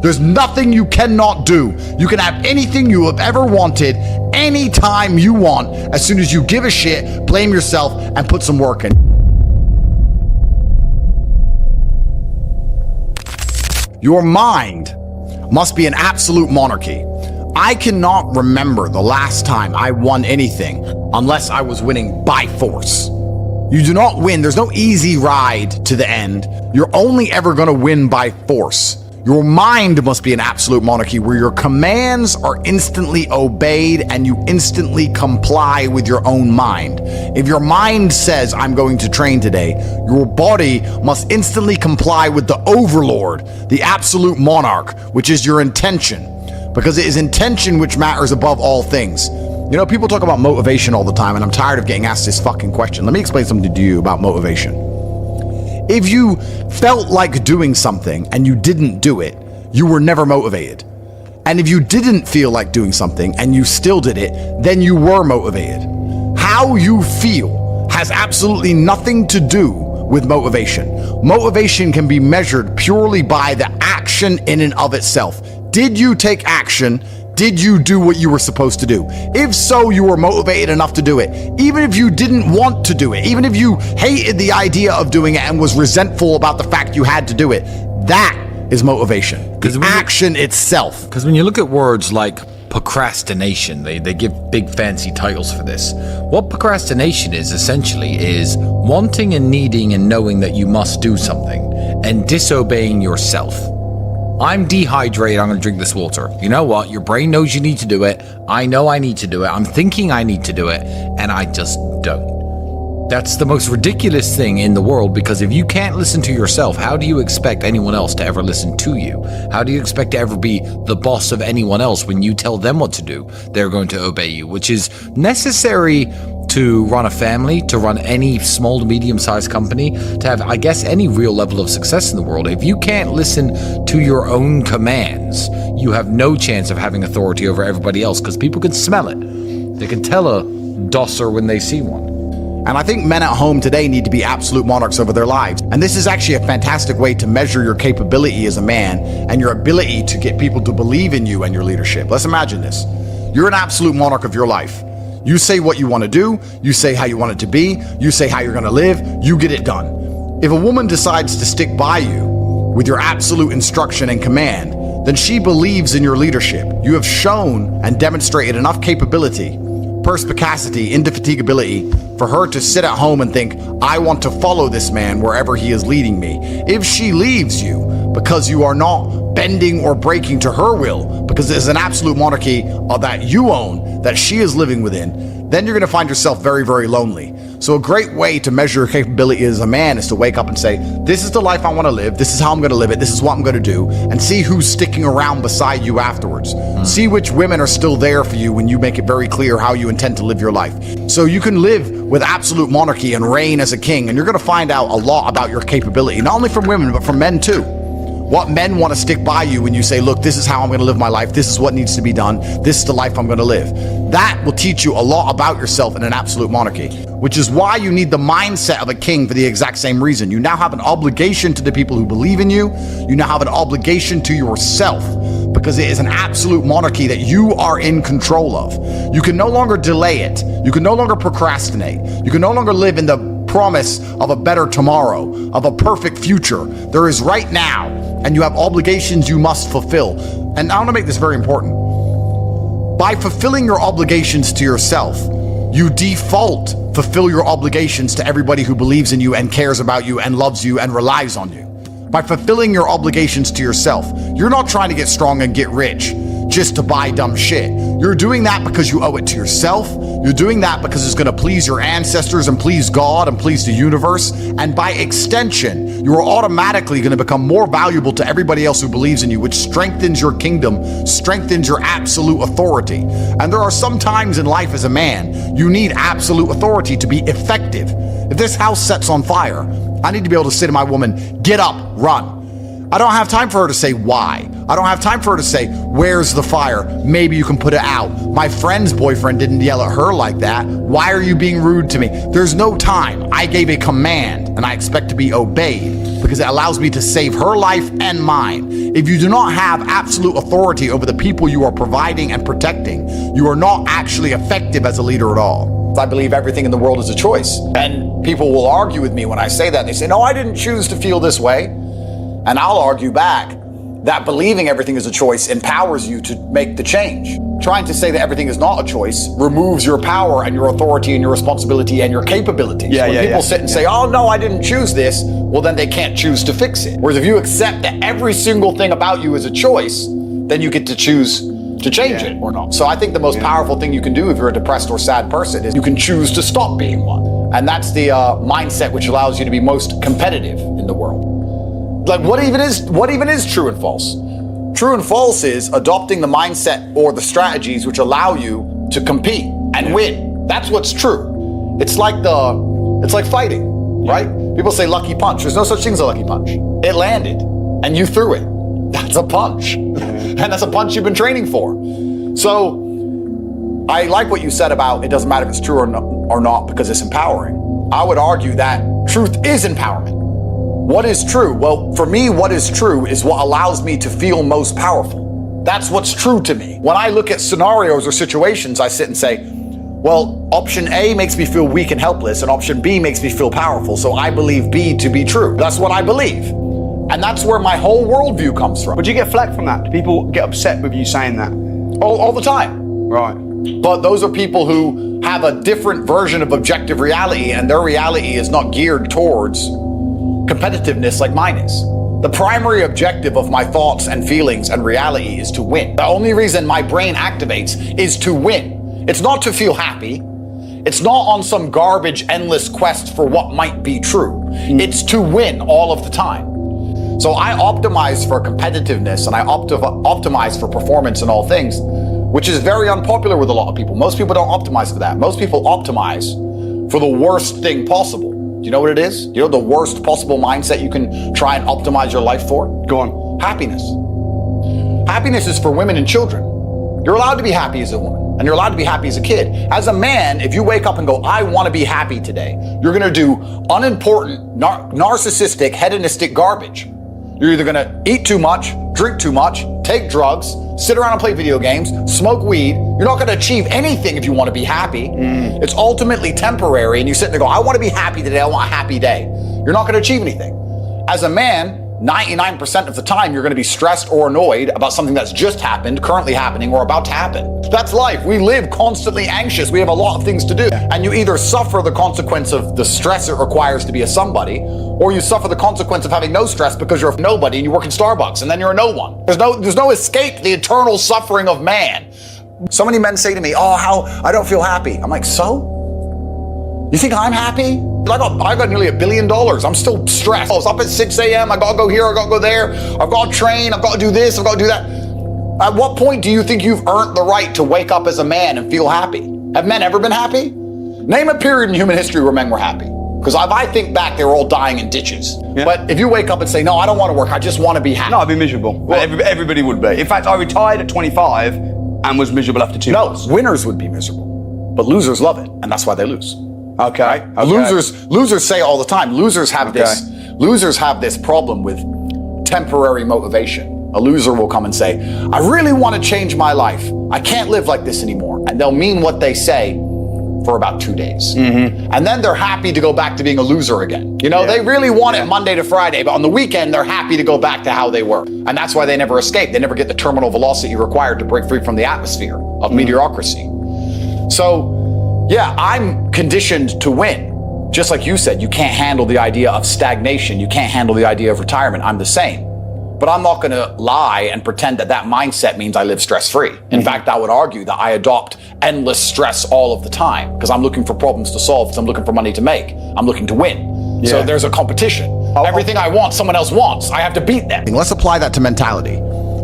There's nothing you cannot do. You can have anything you have ever wanted, anytime you want, as soon as you give a shit, blame yourself, and put some work in. Your mind must be an absolute monarchy. I cannot remember the last time I won anything unless I was winning by force. You do not win. There's no easy ride to the end. You're only ever going to win by force. Your mind must be an absolute monarchy where your commands are instantly obeyed and you instantly comply with your own mind. If your mind says, I'm going to train today, your body must instantly comply with the overlord, the absolute monarch, which is your intention. Because it is intention which matters above all things. You know, people talk about motivation all the time, and I'm tired of getting asked this fucking question. Let me explain something to you about motivation. If you felt like doing something and you didn't do it, you were never motivated. And if you didn't feel like doing something and you still did it, then you were motivated. How you feel has absolutely nothing to do with motivation. Motivation can be measured purely by the action in and of itself. Did you take action? Did you do what you were supposed to do? If so, you were motivated enough to do it. Even if you didn't want to do it, even if you hated the idea of doing it and was resentful about the fact you had to do it, that is motivation. The action itself. Because when you look at words like procrastination, they give big fancy titles for this. What procrastination is essentially is wanting and needing and knowing that you must do something and disobeying yourself. I'm dehydrated, I'm going to drink this water. You know what? Your brain knows you need to do it. I know I need to do it. I'm thinking I need to do it, and I just don't. That's the most ridiculous thing in the world, because if you can't listen to yourself, how do you expect anyone else to ever listen to you? How do you expect to ever be the boss of anyone else when you tell them what to do? They're going to obey you, which is necessary to run a family, to run any small to medium-sized company, to have, I guess, any real level of success in the world. If you can't listen to your own commands, you have no chance of having authority over everybody else, because people can smell it. They can tell a dosser when they see one. And I think men at home today need to be absolute monarchs over their lives. And this is actually a fantastic way to measure your capability as a man and your ability to get people to believe in you and your leadership. Let's imagine this. You're an absolute monarch of your life. You say what you want to do, you say how you want it to be, you say how you're going to live, you get it done. If a woman decides to stick by you with your absolute instruction and command, then she believes in your leadership. You have shown and demonstrated enough capability, perspicacity, indefatigability for her to sit at home and think, I want to follow this man wherever he is leading me. If she leaves you because you are not bending or breaking to her will, because it is an absolute monarchy that you own, that she is living within, then you're going to find yourself very, very lonely. So a great way to measure your capability as a man is to wake up and say, this is the life I want to live, this is how I'm going to live it, this is what I'm going to do, and see who's sticking around beside you afterwards. See which women are still there for you when you make it very clear how you intend to live your life. So you can live with absolute monarchy and reign as a king, and you're going to find out a lot about your capability, not only from women, but from men too. What men want to stick by you when you say, look, this is how I'm going to live my life, this is what needs to be done, this is the life I'm going to live. That will teach you a lot about yourself in an absolute monarchy, which is why you need the mindset of a king for the exact same reason. You now have an obligation to the people who believe in you. You now have an obligation to yourself, because it is an absolute monarchy that you are in control of. You can no longer delay it. You can no longer procrastinate. You can no longer live in the promise of a better tomorrow, of a perfect future. There is right now, and you have obligations you must fulfill. And I want to make this very important. By fulfilling your obligations to yourself, you default fulfill your obligations to everybody who believes in you and cares about you and loves you and relies on you. By fulfilling your obligations to yourself, you're not trying to get strong and get rich just to buy dumb shit. You're doing that because you owe it to yourself. You're doing that because it's going to please your ancestors and please God and please the universe. And by extension, you're automatically going to become more valuable to everybody else who believes in you, which strengthens your kingdom, strengthens your absolute authority. And there are some times in life as a man, you need absolute authority to be effective. If this house sets on fire, I need to be able to say to my woman, get up, run. I don't have time for her to say why. I don't have time for her to say, where's the fire? Maybe you can put it out. My friend's boyfriend didn't yell at her like that. Why are you being rude to me? There's no time. I gave a command and I expect to be obeyed because it allows me to save her life and mine. If you do not have absolute authority over the people you are providing and protecting, you are not actually effective as a leader at all. I believe everything in the world is a choice. And people will argue with me when I say that. They say, no, I didn't choose to feel this way. And I'll argue back that believing everything is a choice empowers you to make the change. Trying to say that everything is not a choice removes your power and your authority and your responsibility and your capabilities. When people sit and say, oh no, I didn't choose this, well then they can't choose to fix it. Whereas if you accept that every single thing about you is a choice, then you get to choose to change it or not. So I think the most powerful thing you can do if you're a depressed or sad person is you can choose to stop being one. And that's the mindset which allows you to be most competitive in the world. Like what even is true and false? True and false is adopting the mindset or the strategies which allow you to compete and win. That's what's true. It's like fighting, right? People say lucky punch. There's no such thing as a lucky punch. It landed and you threw it. That's a punch. And that's a punch you've been training for. So I like what you said about it doesn't matter if it's true or not because it's empowering. I would argue that truth is empowerment. What is true? Well, for me, what is true is what allows me to feel most powerful. That's what's true to me. When I look at scenarios or situations, I sit and say, well, option A makes me feel weak and helpless, and option B makes me feel powerful, so I believe B to be true. That's what I believe. And that's where my whole worldview comes from. But do you get flack from that? Do people get upset with you saying that? All the time. Right. But those are people who have a different version of objective reality, and their reality is not geared towards competitiveness like mine is. The primary objective of my thoughts and feelings and reality is to win. The only reason my brain activates is to win. It's not to feel happy. It's not on some garbage, endless quest for what might be true. It's to win all of the time. So I optimize for competitiveness and I optimize for performance in all things, which is very unpopular with a lot of people. Most people don't optimize for that. Most people optimize for the worst thing possible. Do you know what it is? You know the worst possible mindset you can try and optimize your life for? Go on. Happiness. Happiness is for women and children. You're allowed to be happy as a woman, and you're allowed to be happy as a kid. As a man, if you wake up and go, I want to be happy today, you're going to do unimportant, narcissistic, hedonistic garbage. You're either going to eat too much, drink too much, take drugs, sit around and play video games, smoke weed. You're not going to achieve anything if you want to be happy. It's ultimately temporary, and you sit there and go, I want to be happy today, I want a happy day. You're not going to achieve anything. As a man, 99% of the time, you're going to be stressed or annoyed about something that's just happened, currently happening, or about to happen. That's life. We live constantly anxious. We have a lot of things to do. And you either suffer the consequence of the stress it requires to be a somebody, or you suffer the consequence of having no stress because you're a nobody and you work in Starbucks and then you're a no one. There's no escape the eternal suffering of man. So many men say to me, oh, how I don't feel happy. I'm like, so? You think I'm happy? I got nearly $1 billion. I'm still stressed. I was up at 6 a.m. I gotta go here, I gotta go there. I've got to train, I've got to do this, I've got to do that. At what point do you think you've earned the right to wake up as a man and feel happy? Have men ever been happy? Name a period in human history where men were happy. Because if I think back, they were all dying in ditches. Yeah. But if you wake up and say, no, I don't want to work, I just want to be happy. No, I'd be miserable. Well, everybody would be. In fact, I retired at 25 and was miserable after 2 months. No, winners would be miserable. But losers love it, and that's why they lose. Okay. Right? Okay. Losers say all the time, losers have this problem with temporary motivation. A loser will come and say, I really want to change my life. I can't live like this anymore. And they'll mean what they say for about 2 days. And then they're happy to go back to being a loser again. You know, they really want it Monday to Friday, but on the weekend, they're happy to go back to how they were. And that's why they never escape. They never get the terminal velocity required to break free from the atmosphere of mediocrity. So, yeah, I'm conditioned to win. Just like you said, you can't handle the idea of stagnation. You can't handle the idea of retirement. I'm the same. But I'm not going to lie and pretend that that mindset means I live stress-free. In fact, I would argue that I adopt endless stress all of the time because I'm looking for problems to solve, because I'm looking for money to make. I'm looking to win. So there's a competition. Everything I want, someone else wants. I have to beat them. Let's apply that to mentality.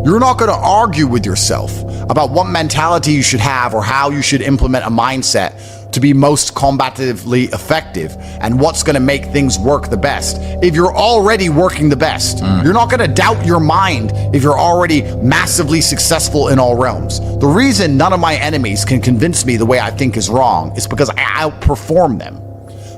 You're not going to argue with yourself about what mentality you should have or how you should implement a mindset to be most combatively effective and what's going to make things work the best. If you're already working the best, you're not going to doubt your mind if you're already massively successful in all realms. The reason none of my enemies can convince me the way I think is wrong is because I outperform them.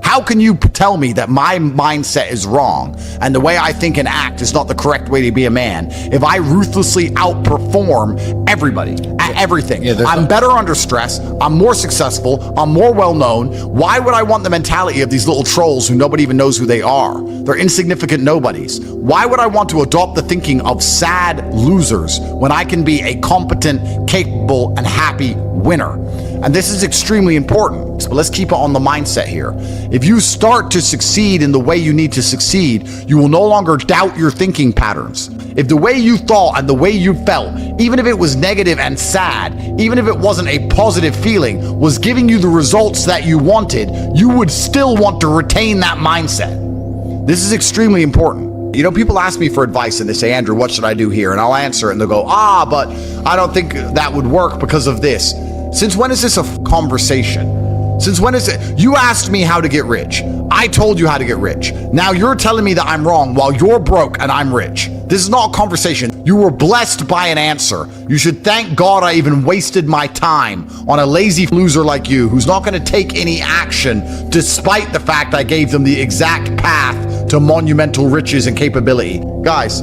How can you tell me that my mindset is wrong and the way I think and act is not the correct way to be a man if I ruthlessly outperform everybody at everything? I'm better under stress. I'm more successful. I'm more well-known. Why would I want the mentality of these little trolls who nobody even knows who they are? They're insignificant nobodies. Why would I want to adopt the thinking of sad losers when I can be a competent, capable, and happy winner? And this is extremely important. So let's keep it on the mindset here. If you start to succeed in the way you need to succeed, you will no longer doubt your thinking patterns. If the way you thought and the way you felt, even if it was negative and sad, even if it wasn't a positive feeling, was giving you the results that you wanted, you would still want to retain that mindset. This is extremely important. You know, people ask me for advice and they say, Andrew, what should I do here? And I'll answer it and they'll go, but I don't think that would work because of this. Since when is this a conversation? Since when is it? You asked me how to get rich. I told you how to get rich. Now you're telling me that I'm wrong while you're broke and I'm rich. This is not a conversation. You were blessed by an answer. You should thank God I even wasted my time on a lazy loser like you who's not going to take any action despite the fact I gave them the exact path to monumental riches and capability. Guys,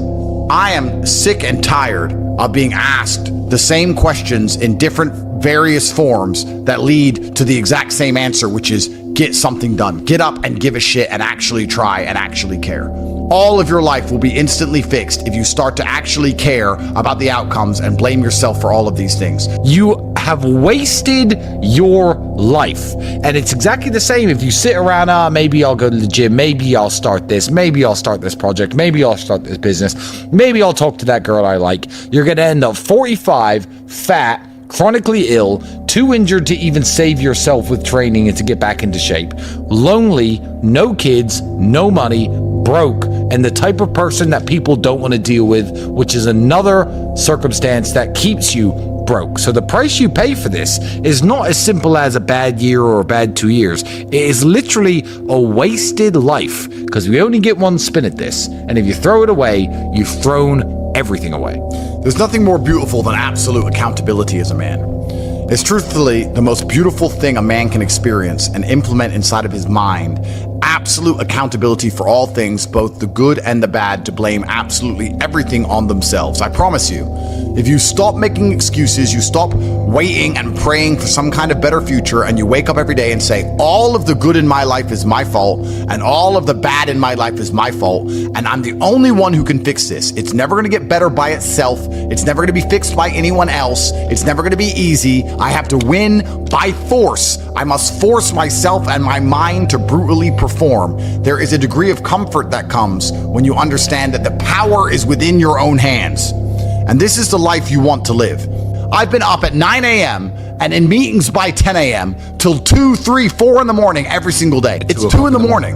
I am sick and tired of being asked the same questions in different various forms that lead to the exact same answer, which is get something done. Get up and give a shit and actually try and actually care. All of your life will be instantly fixed if you start to actually care about the outcomes and blame yourself for all of these things. You have wasted your life. And it's exactly the same if you sit around, maybe I'll go to the gym, maybe I'll start this, maybe I'll start this project, maybe I'll start this business, maybe I'll talk to that girl I like. You're going to end up 45, fat, chronically ill, too injured to even save yourself with training and to get back into shape, lonely, no kids, no money, broke, and the type of person that people don't want to deal with, which is another circumstance that keeps you broke. So the price you pay for this is not as simple as a bad year or a bad 2 years. It is literally a wasted life because we only get one spin at this. And if you throw it away, you've thrown everything away. There's nothing more beautiful than absolute accountability as a man. It's truthfully the most beautiful thing a man can experience and implement inside of his mind. Absolute accountability for all things, both the good and the bad, to blame absolutely everything on themselves. I promise you, if you stop making excuses, you stop waiting and praying for some kind of better future, and you wake up every day and say, all of the good in my life is my fault, and all of the bad in my life is my fault, and I'm the only one who can fix this. It's never going to get better by itself. It's never going to be fixed by anyone else. It's never going to be easy. I have to win by force. I must force myself and my mind to brutally perform. There is a degree of comfort that comes when you understand that the power is within your own hands. And this is the life you want to live. I've been up at 9 a.m. and in meetings by 10 a.m. till 2, 3, 4 in the morning every single day. It's 2 in the morning.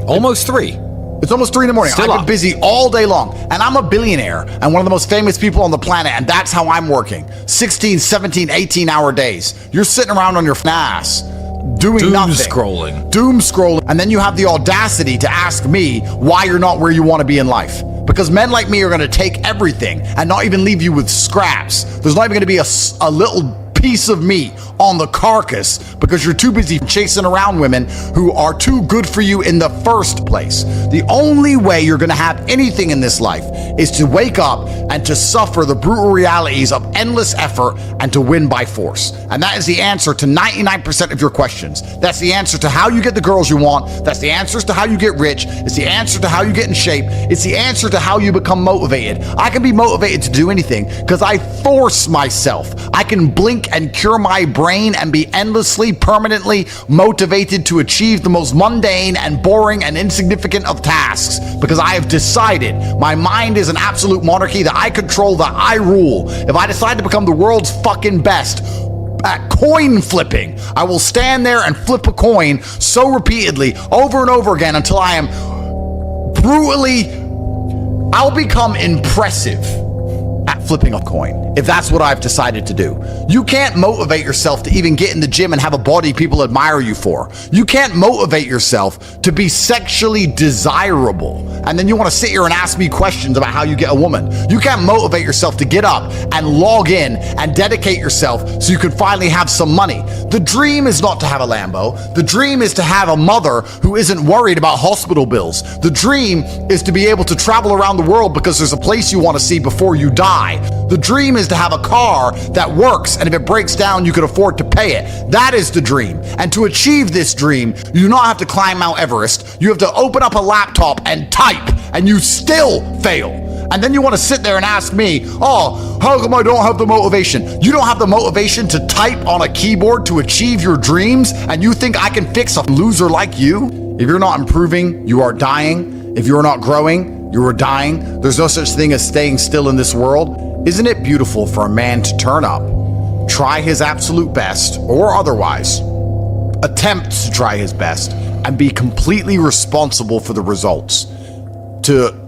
Almost 3. It's almost 3 in the morning. I've been busy all day long. And I'm a billionaire and one of the most famous people on the planet. And that's how I'm working. 16, 17, 18-hour days. You're sitting around on your ass doing nothing. Doom scrolling. And then you have the audacity to ask me why you're not where you want to be in life. Because men like me are going to take everything and not even leave you with scraps. There's not even going to be a little piece of meat on the carcass because you're too busy chasing around women who are too good for you in the first place. The only way you're going to have anything in this life is to wake up and to suffer the brutal realities of endless effort and to win by force. And that is the answer to 99% of your questions. That's the answer to how you get the girls you want. That's the answers to how you get rich. It's the answer to how you get in shape. It's the answer to how you become motivated. I can be motivated to do anything because I force myself. I can blink and cure my brain and be endlessly, permanently motivated to achieve the most mundane and boring and insignificant of tasks because I have decided my mind is an absolute monarchy that I control, that I rule. If I decide to become the world's fucking best at coin flipping, I will stand there and flip a coin so repeatedly over and over again until I am I'll become impressive at flipping a coin if that's what I've decided to do. You can't motivate yourself to even get in the gym and have a body people admire you for. You can't motivate yourself to be sexually desirable. And then you want to sit here and ask me questions about how you get a woman. You can't motivate yourself to get up and log in and dedicate yourself so you can finally have some money. The dream is not to have a Lambo. The dream is to have a mother who isn't worried about hospital bills. The dream is to be able to travel around the world because there's a place you want to see before you die. The dream is to have a car that works, and if it breaks down, you can afford to pay it. That is the dream. And to achieve this dream, you do not have to climb Mount Everest. You have to open up a laptop and type, and you still fail. And then you want to sit there and ask me, oh, how come I don't have the motivation? You don't have the motivation to type on a keyboard to achieve your dreams, and you think I can fix a loser like you? If you're not improving, you are dying. If you're not growing, you are dying. There's no such thing as staying still in this world. Isn't it beautiful for a man to turn up, try his absolute best, or otherwise, attempt to try his best, and be completely responsible for the results, to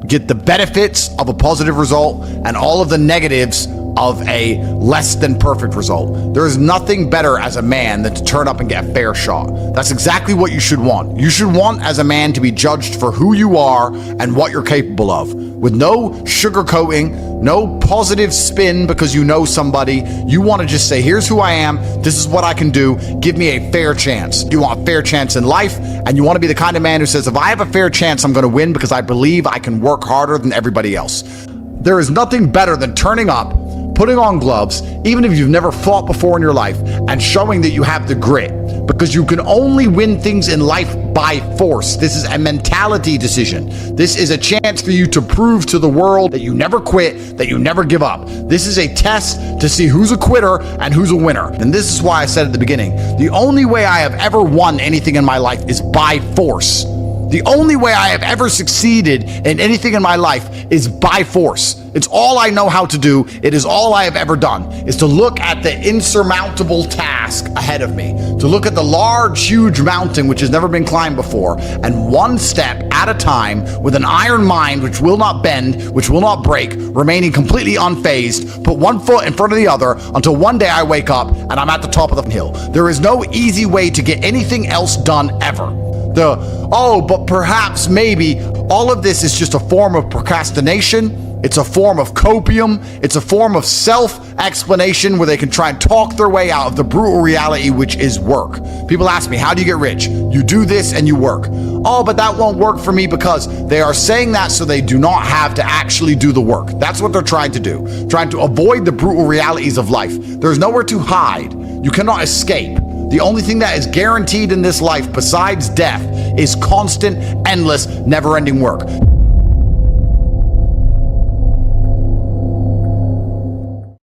get the benefits of a positive result and all of the negatives of a less than perfect result? There is nothing better as a man than to turn up and get a fair shot. That's exactly what you should want. You should want as a man to be judged for who you are and what you're capable of, with no sugarcoating, no positive spin because you know somebody. You want to just say, here's who I am, this is what I can do, give me a fair chance. You want a fair chance in life, and you want to be the kind of man who says, if I have a fair chance, I'm going to win because I believe I can work harder than everybody else. There is nothing better than turning up, putting on gloves, even if you've never fought before in your life, and showing that you have the grit, because you can only win things in life by force. This is a mentality decision. This is a chance for you to prove to the world that you never quit, that you never give up. This is a test to see who's a quitter and who's a winner. And this is why I said at the beginning, the only way I have ever won anything in my life is by force. The only way I have ever succeeded in anything in my life is by force. It's all I know how to do. It is all I have ever done, is to look at the insurmountable task ahead of me, to look at the large, huge mountain which has never been climbed before, and one step at a time, with an iron mind which will not bend, which will not break, remaining completely unfazed, put one foot in front of the other until one day I wake up and I'm at the top of the hill. There is no easy way to get anything else done ever. But perhaps, maybe, all of this is just a form of procrastination. It's a form of copium. It's a form of self-explanation where they can try and talk their way out of the brutal reality, which is work. People ask me, how do you get rich? You do this and you work. Oh, but that won't work for me, because they are saying that so they do not have to actually do the work. That's what they're trying to do, trying to avoid the brutal realities of life. There's nowhere to hide. You cannot escape. The only thing that is guaranteed in this life besides death is constant, endless, never-ending work.